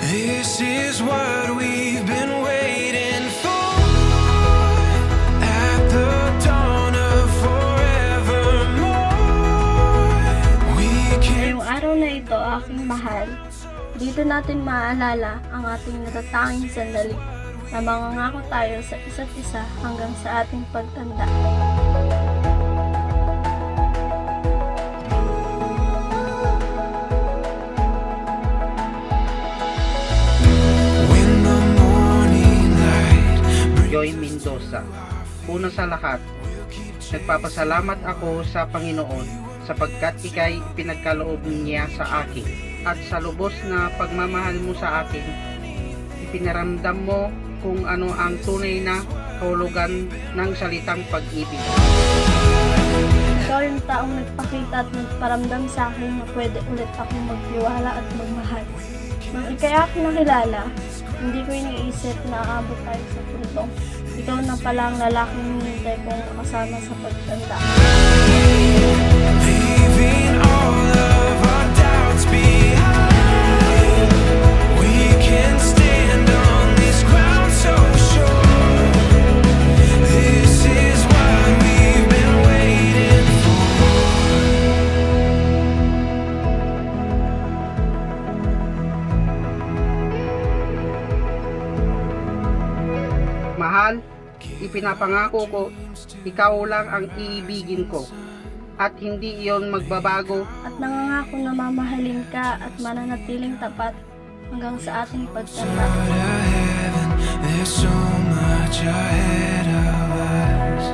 This is what we've been waiting for. At the dawn of forevermore, we can. Ngayong araw na ito, aking mahal, dito natin maaalala ang ating natatanging sandali na mangangako tayo sa isa't isa hanggang sa ating pagtanda. When the morning light Joy Mendoza. Una sa lahat, nagpapasalamat ako sa Panginoon sapagkat ika'y pinagkaloob niya sa akin at sa lubos na pagmamahal mo sa akin, ipinaramdam mo kung ano ang tunay na kahulugan ng salitang pag-ibig. Ikaw yung taong nagpakita at nagparamdam sa akin na pwede ulit akong magtiwala at magmahal. Nang ika'y aking nakilala, hindi ko iniisip na aabot tayo sa puntong. Ikaw na pala ang lalaking hinihintay kong kasama sa pagtanda. leaving all of our doubts behind, we can stand on this ground so sure. This is what we've been waiting for. Mahal, ipinapangako ko, ikaw lang ang iibigin ko at hindi iyon magbabago. At nangangako na mamahalin ka at mananatiling tapat hanggang sa ating pagtanda. To heaven, there's so much ahead of us.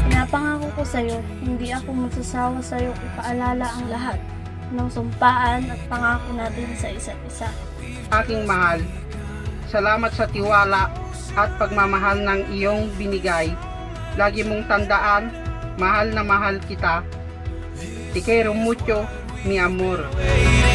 Pinapangako ko sa iyo, hindi ako magsasawa sa iyo ipaalala ang lahat ng sumpaan at pangako natin sa isa't isa. Aking mahal, salamat sa tiwala at pagmamahal ng iyong binigay. Lagi mong tandaan, mahal na mahal kita. Te quiero mucho, mi amor. Waiting